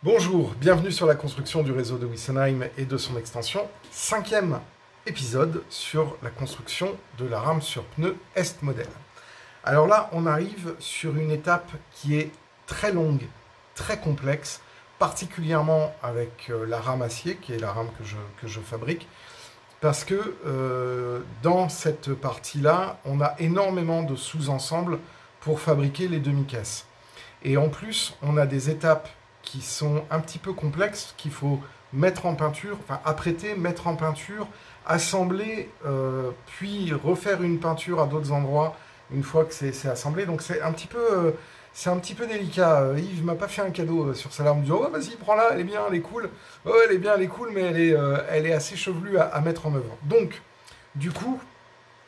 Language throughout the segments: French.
Bonjour, bienvenue sur la construction du réseau de Wiesenheim et de son extension. 5e épisode sur la construction de la rame sur pneu Est modèle. Alors là, on arrive sur une étape qui est très longue, très complexe, particulièrement avec la rame acier, qui est la rame que je fabrique, parce que dans cette partie-là, on a énormément de sous-ensembles pour fabriquer les demi-caisses. Et en plus, on a des étapes qui sont un petit peu complexes, qu'il faut mettre en peinture, enfin apprêter, mettre en peinture, assembler, puis refaire une peinture à d'autres endroits une fois que c'est assemblé. Donc c'est un petit peu délicat. Yves m'a pas fait un cadeau sur sa lame, en disant « Oh, vas-y, prends-la, elle est bien, elle est cool. Oh, elle est bien, elle est cool, mais elle est assez chevelue à mettre en œuvre. » Donc, du coup,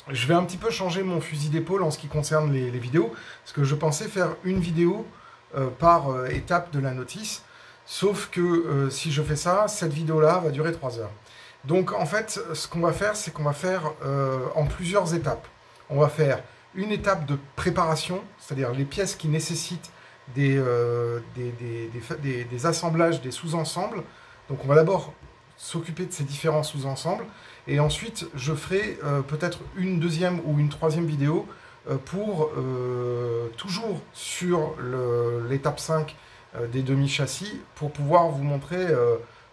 je vais un petit peu changer mon fusil d'épaule en ce qui concerne les vidéos, parce que je pensais faire une vidéo par étape de la notice, sauf que si je fais ça, cette vidéo-là va durer 3 heures. Donc en fait, ce qu'on va faire, c'est qu'on va faire en plusieurs étapes. On va faire une étape de préparation, c'est-à-dire les pièces qui nécessitent des assemblages, des sous-ensembles. Donc on va d'abord s'occuper de ces différents sous-ensembles, et ensuite je ferai peut-être une deuxième ou une troisième vidéo pour toujours sur l'étape 5 des demi-châssis, pour pouvoir vous montrer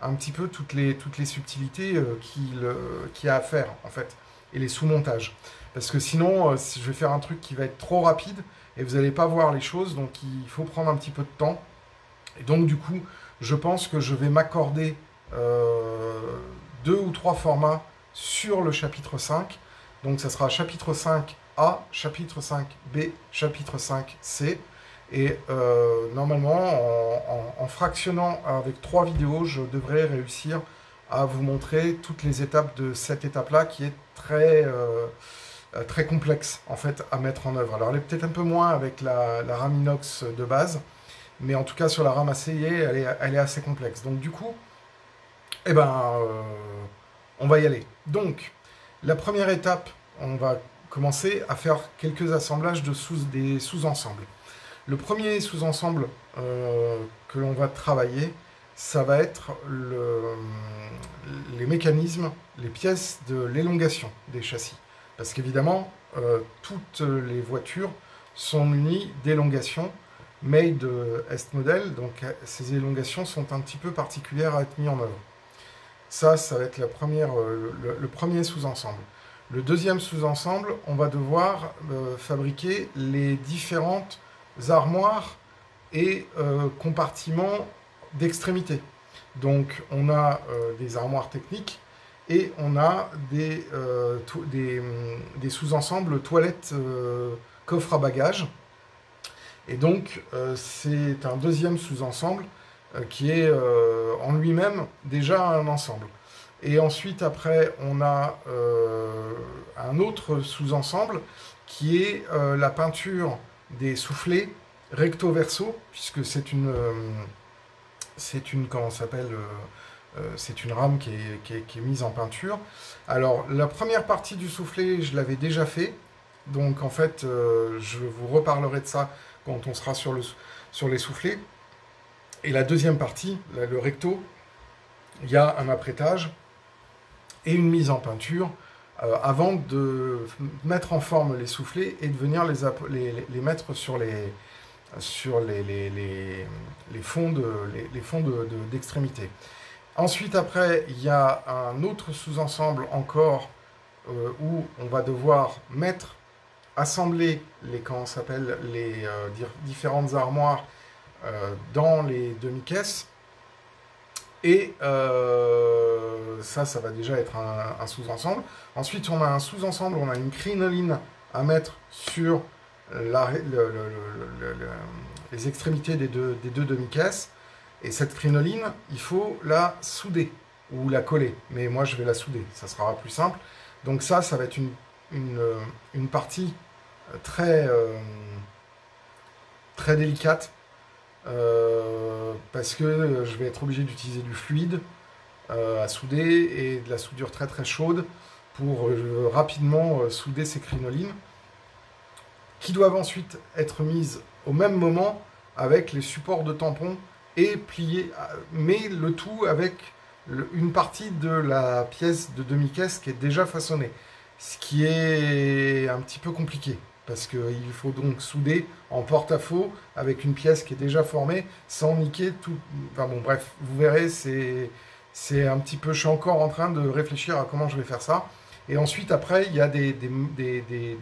un petit peu toutes les subtilités qu'il y a à faire, en fait, et les sous-montages. Parce que sinon, je vais faire un truc qui va être trop rapide, et vous n'allez pas voir les choses, donc il faut prendre un petit peu de temps. Et donc, du coup, je pense que je vais m'accorder 2 ou 3 formats sur le chapitre 5. Donc, ça sera chapitre 5A, chapitre 5B, chapitre 5C. Et normalement, en fractionnant avec 3 vidéos, je devrais réussir à vous montrer toutes les étapes de cette étape-là, qui est très complexe, en fait, à mettre en œuvre. Alors, elle est peut-être un peu moins avec la rame inox de base, mais en tout cas, sur la rame acier, elle est assez complexe. Donc, du coup, eh ben, on va y aller. Donc, la première étape, on va commencer à faire quelques assemblages des sous-ensembles. Le premier sous-ensemble que l'on va travailler, ça va être les mécanismes, les pièces de l'élongation des châssis. Parce qu'évidemment, toutes les voitures sont munies d'élongations made Est modèle, donc ces élongations sont un petit peu particulières à être mises en œuvre. Ça va être le premier sous-ensemble. Le deuxième sous-ensemble, on va devoir fabriquer les différentes armoires et compartiments d'extrémité. Donc on a des armoires techniques et on a des sous-ensembles toilettes coffre à bagages. Et donc c'est un deuxième sous-ensemble qui est en lui-même déjà un ensemble. Et ensuite, après, on a un autre sous-ensemble qui est la peinture des soufflets recto-verso, puisque c'est une comment s'appelle, c'est une rame qui est mise en peinture. Alors, la première partie du soufflet, je l'avais déjà fait, donc en fait, je vous reparlerai de ça quand on sera sur les soufflets. Et la deuxième partie, le recto, il y a un apprêtage et une mise en peinture avant de mettre en forme les soufflets et de venir les mettre sur les fonds d'extrémité. Ensuite, après, il y a un autre sous-ensemble encore où on va devoir assembler les différentes armoires dans les demi-caisses. Et ça va déjà être un sous-ensemble. Ensuite, on a un sous-ensemble, on a une crinoline à mettre sur les extrémités des deux demi-caisses. Et cette crinoline, il faut la souder ou la coller. Mais moi, je vais la souder, ça sera plus simple. Donc ça va être une partie très délicate. Parce que je vais être obligé d'utiliser du fluide à souder et de la soudure très très chaude pour rapidement souder ces crinolines qui doivent ensuite être mises au même moment avec les supports de tampons et pliés, mais le tout avec une partie de la pièce de demi-caisse qui est déjà façonnée, ce qui est un petit peu compliqué parce qu'il faut donc souder en porte-à-faux avec une pièce qui est déjà formée sans niquer tout. Enfin bon, bref, vous verrez, c'est un petit peu. Je suis encore en train de réfléchir à comment je vais faire ça. Et ensuite, après, il y a des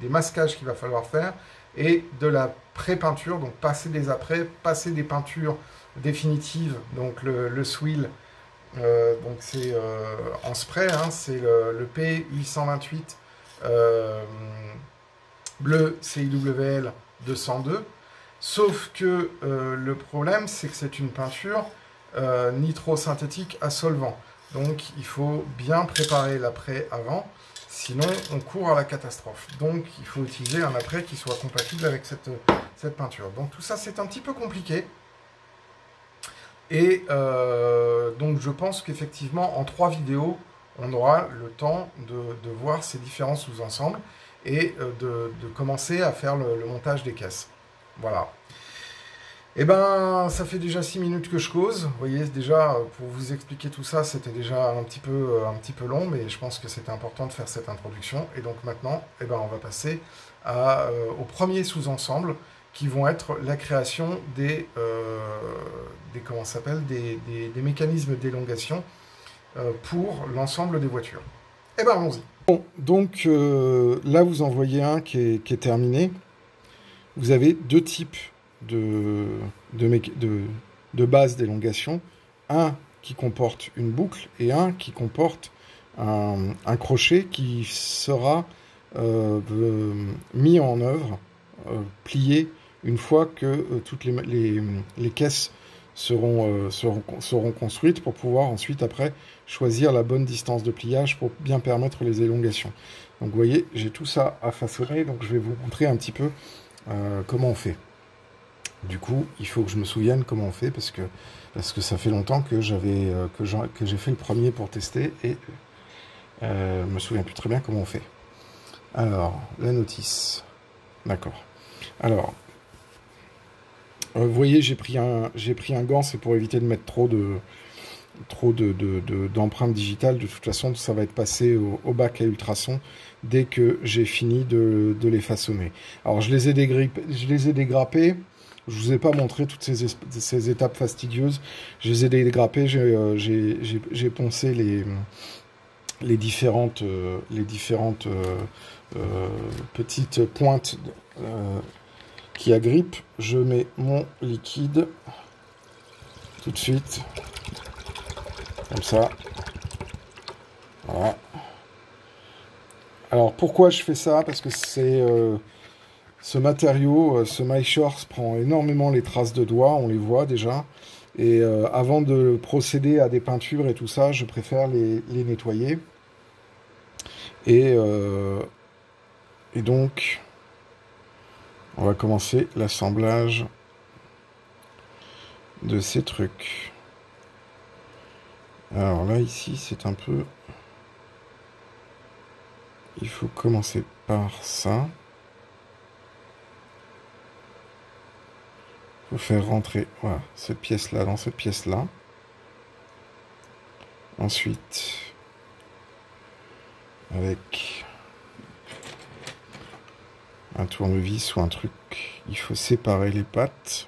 masquages qu'il va falloir faire et de la pré-peinture, donc passer des apprêts, passer des peintures définitives, donc le swill, donc c'est en spray, hein, c'est le P828 bleu CIWL 202, sauf que le problème, c'est que c'est une peinture nitrosynthétique à solvant. Donc il faut bien préparer l'après avant, sinon on court à la catastrophe. Donc il faut utiliser un après qui soit compatible avec cette peinture. Donc tout ça c'est un petit peu compliqué. Et donc je pense qu'effectivement en 3 vidéos, on aura le temps de voir ces différents sous-ensembles et de commencer à faire le montage des caisses. Voilà. Et ben, ça fait déjà 6 minutes que je cause. Vous voyez, déjà, pour vous expliquer tout ça, c'était déjà un petit peu long, mais je pense que c'était important de faire cette introduction. Et donc maintenant, eh ben, on va passer au premier sous-ensemble, qui vont être la création des mécanismes d'élongation pour l'ensemble des voitures. Eh ben, allons-y. Bon, donc là, vous en voyez un qui est terminé. Vous avez 2 types de base d'élongation, un qui comporte une boucle et un qui comporte un crochet qui sera mis en œuvre, plié, une fois que toutes les caisses seront construites pour pouvoir ensuite après choisir la bonne distance de pliage pour bien permettre les élongations. Donc vous voyez, j'ai tout ça à façonner, donc je vais vous montrer un petit peu comment on fait. Du coup, il faut que je me souvienne comment on fait parce que ça fait longtemps que j'ai fait le premier pour tester et je me souviens plus très bien comment on fait. Alors, la notice. D'accord. Alors, vous voyez, j'ai pris un gant, c'est pour éviter de mettre trop d'empreintes digitales. De toute façon, ça va être passé au bac à ultrasons dès que j'ai fini de les façonner. Alors, je les ai dégrappés. Je vous ai pas montré toutes ces étapes fastidieuses. Je les ai dégrappés. J'ai poncé les différentes petites pointes qui agrippent. Je mets mon liquide tout de suite, comme ça. Voilà. Alors pourquoi je fais ça? Parce que c'est ce matériau, ce MyShores prend énormément les traces de doigts, on les voit déjà. Et avant de procéder à des peintures et tout ça, je préfère les nettoyer. Et donc, on va commencer l'assemblage de ces trucs. Alors là, ici, c'est un peu... Il faut commencer par ça. Il faut faire rentrer voilà, cette pièce-là dans cette pièce-là. Ensuite, avec un tournevis ou un truc, il faut séparer les pattes.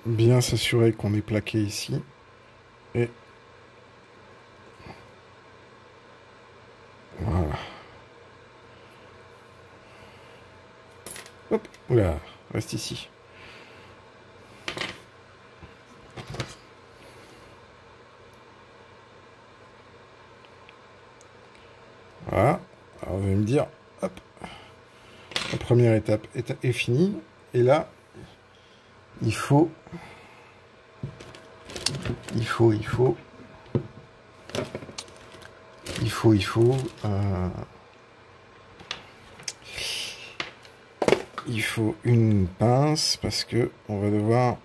Bien s'assurer qu'on est plaqué ici. Et voilà. Hop, oula, reste ici. Voilà. Alors vous allez me dire, hop, la première étape est finie. Et là, il faut il faut une pince parce que on va devoir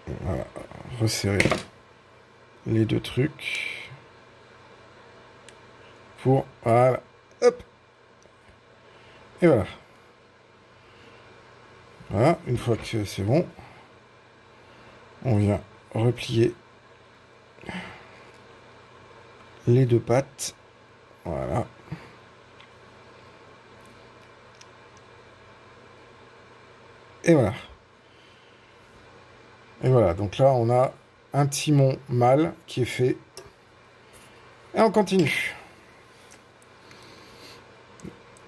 voilà, resserrer les deux trucs pour voilà, hop, et voilà. Voilà, une fois que c'est bon, on vient replier les deux pattes, voilà. Et voilà. Et voilà, donc là on a un timon mâle qui est fait. Et on continue.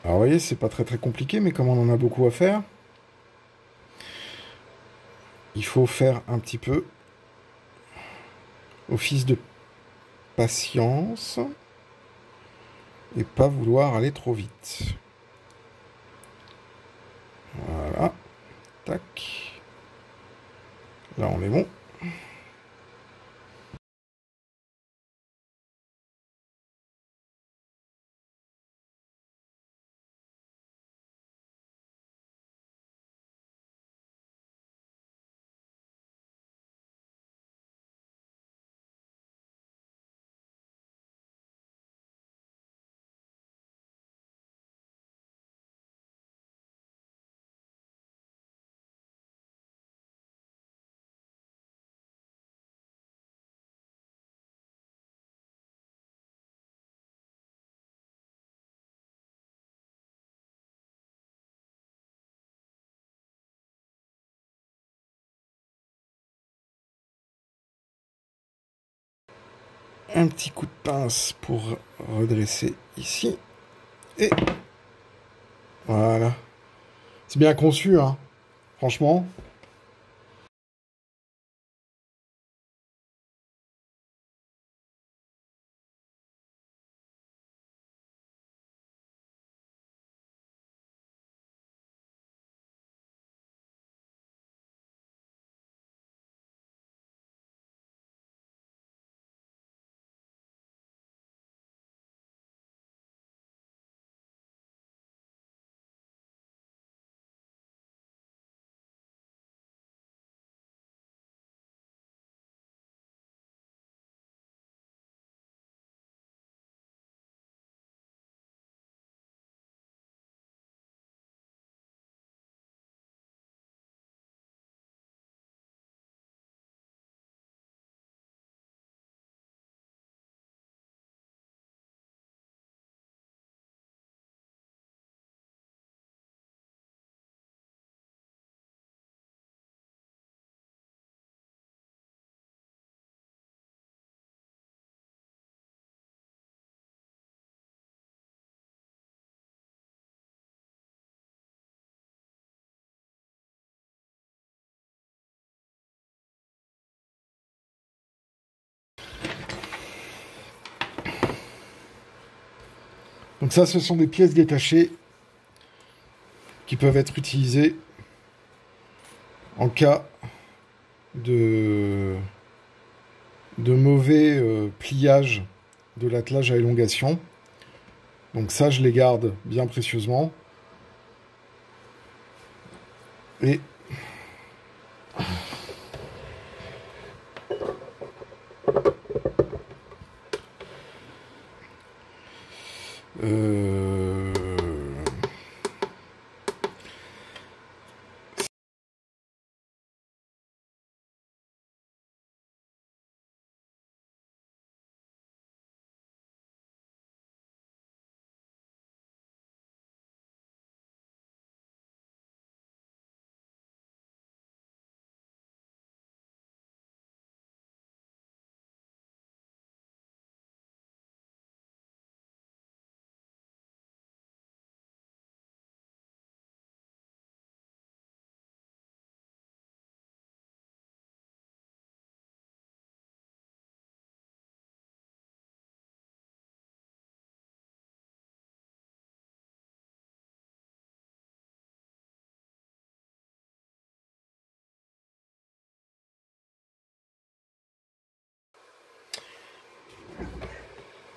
Alors vous voyez, c'est pas très compliqué, mais comme on en a beaucoup à faire, il faut faire un petit peu office de patience et pas vouloir aller trop vite. Voilà. Tac. Là on est bon. Un petit coup de pince pour redresser ici. Et voilà. C'est bien conçu, hein. Franchement. Donc ça, ce sont des pièces détachées qui peuvent être utilisées en cas de mauvais pliage de l'attelage à élongation. Donc ça, je les garde bien précieusement.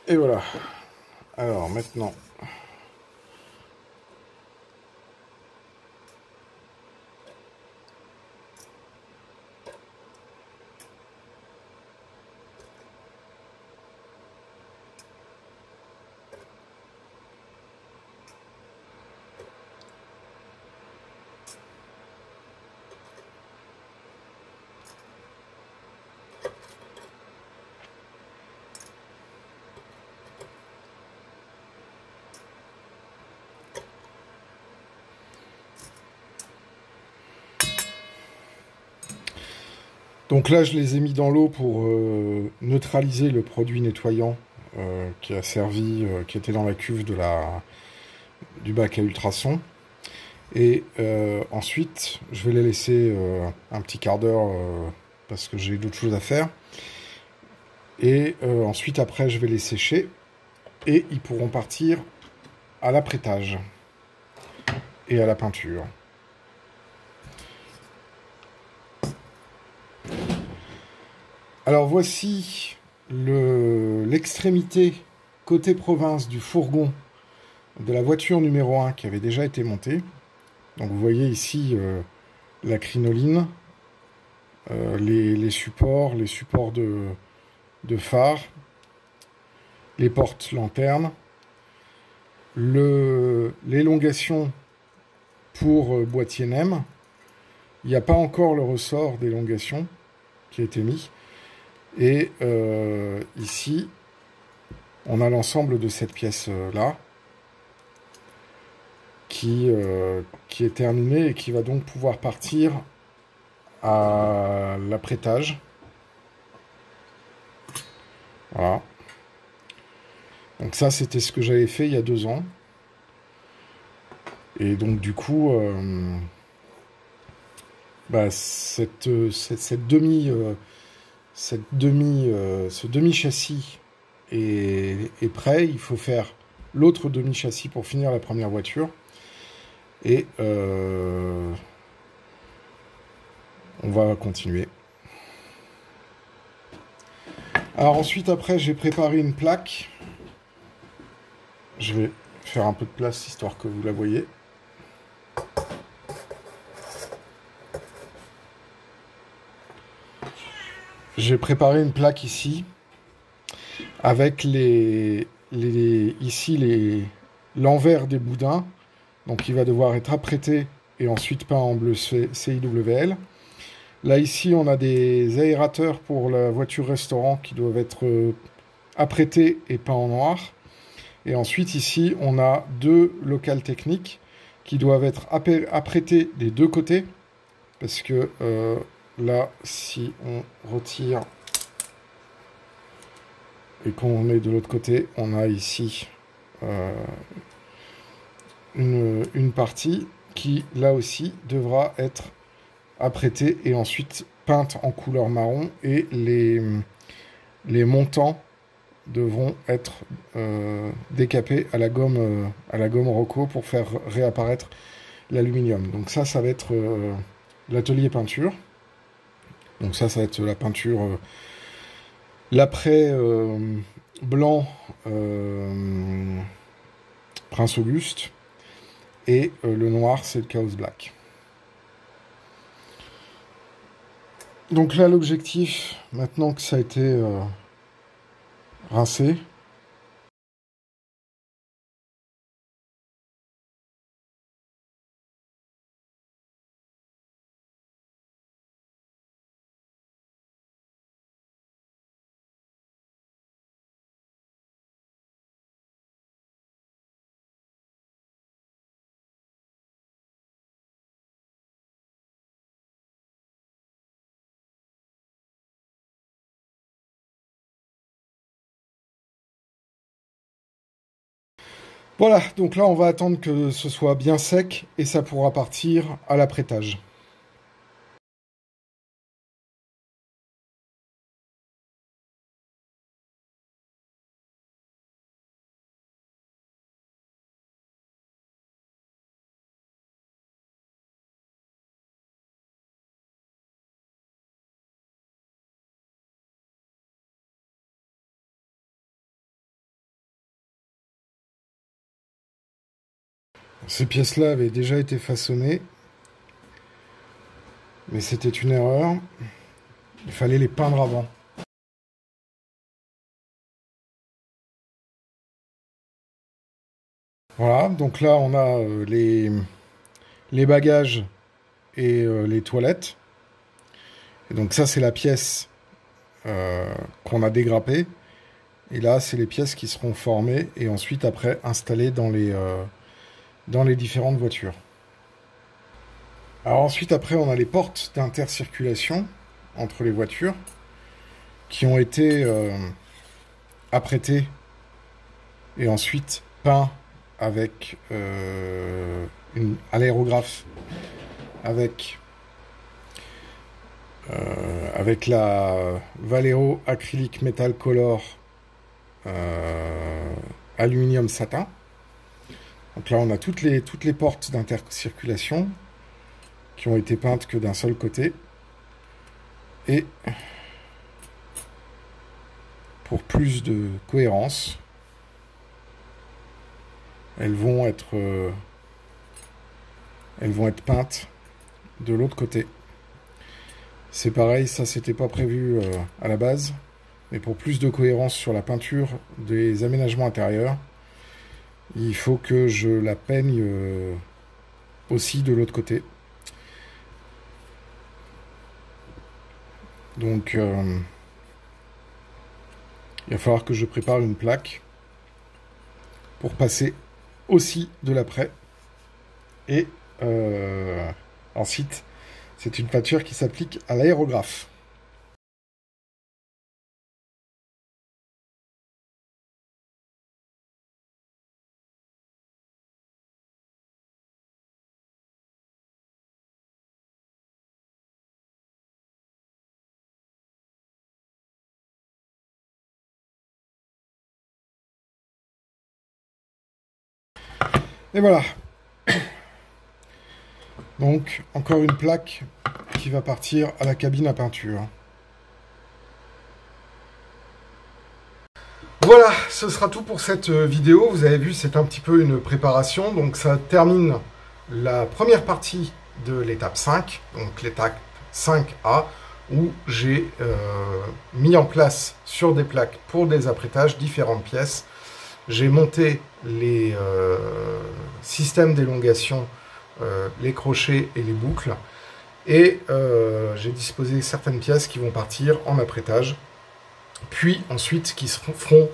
Et voilà. Alors maintenant, Donc là, je les ai mis dans l'eau pour neutraliser le produit nettoyant qui a servi, qui était dans la cuve du bac à ultrasons. Et ensuite, je vais les laisser un petit quart d'heure parce que j'ai d'autres choses à faire. Et ensuite, après, je vais les sécher et ils pourront partir à l'apprêtage et à la peinture. Alors voici l'extrémité côté province du fourgon de la voiture numéro 1 qui avait déjà été montée. Donc vous voyez ici la crinoline, les supports de phare, les portes lanternes, l'élongation pour boîtier NEM. Il n'y a pas encore le ressort d'élongation qui a été mis. Et ici, on a l'ensemble de cette pièce-là qui est terminée et qui va donc pouvoir partir à l'apprêtage. Voilà. Donc ça, c'était ce que j'avais fait il y a 2 ans. Et donc du coup, ce demi-châssis est prêt. Il faut faire l'autre demi-châssis pour finir la première voiture. Et on va continuer. Alors ensuite, après, j'ai préparé une plaque. Je vais faire un peu de place, histoire que vous la voyez. J'ai préparé une plaque ici, avec l'envers des boudins. Donc il va devoir être apprêté et ensuite peint en bleu CIWL. Là ici on a des aérateurs pour la voiture restaurant qui doivent être apprêtés et peints en noir. Et ensuite ici on a 2 locales techniques qui doivent être apprêtés des 2 côtés. Parce que là si on retire et qu'on est de l'autre côté, on a ici une partie qui, là aussi, devra être apprêtée et ensuite peinte en couleur marron. Et les montants devront être décapés à la gomme Rocco pour faire réapparaître l'aluminium. Donc ça va être l'atelier peinture. Donc ça va être la peinture, l'après blanc Prince Auguste. Et le noir, c'est le Chaos Black. Donc là, l'objectif, maintenant que ça a été rincé, voilà, donc là on va attendre que ce soit bien sec et ça pourra partir à l'apprêtage. Ces pièces-là avaient déjà été façonnées, mais c'était une erreur. Il fallait les peindre avant. Voilà, donc là on a les bagages et les toilettes. Et donc ça c'est la pièce qu'on a dégrappée. Et là c'est les pièces qui seront formées et ensuite après installées dans les différentes voitures. Alors ensuite après on a les portes d'intercirculation. entre les voitures qui ont été apprêtés et ensuite peints avec à l'aérographe avec la Vallejo Acrylic Metal Color aluminium satin. Donc là on a toutes les portes d'intercirculation qui ont été peintes que d'un seul côté, et pour plus de cohérence elles vont être peintes de l'autre côté. C'est pareil, ça c'était pas prévu à la base, mais pour plus de cohérence sur la peinture des aménagements intérieurs, il faut que je la peigne aussi de l'autre côté. Donc il va falloir que je prépare une plaque pour passer aussi de l'après. Et ensuite, c'est une peinture qui s'applique à l'aérographe. Et voilà. Donc, encore une plaque qui va partir à la cabine à peinture. Voilà, ce sera tout pour cette vidéo. Vous avez vu, c'est un petit peu une préparation. Donc, ça termine la première partie de l'étape 5, donc l'étape 5A, où j'ai mis en place sur des plaques pour des apprêtages différentes pièces. J'ai monté les systèmes d'élongation, les crochets et les boucles, et j'ai disposé certaines pièces qui vont partir en apprêtage, puis ensuite qui seront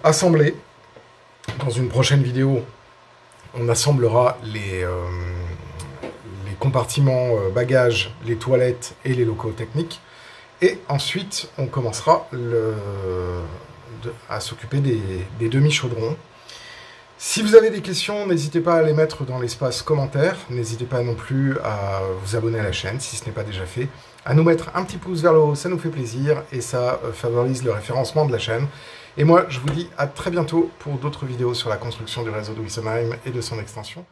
assemblées. Dans une prochaine vidéo, on assemblera les compartiments bagages, les toilettes et les locaux techniques, et ensuite on commencera à s'occuper des demi-chaudrons. Si vous avez des questions, n'hésitez pas à les mettre dans l'espace commentaire. N'hésitez pas non plus à vous abonner à la chaîne si ce n'est pas déjà fait. À nous mettre un petit pouce vers le haut, ça nous fait plaisir et ça favorise le référencement de la chaîne. Et moi, je vous dis à très bientôt pour d'autres vidéos sur la construction du réseau de Wissonheim et de son extension.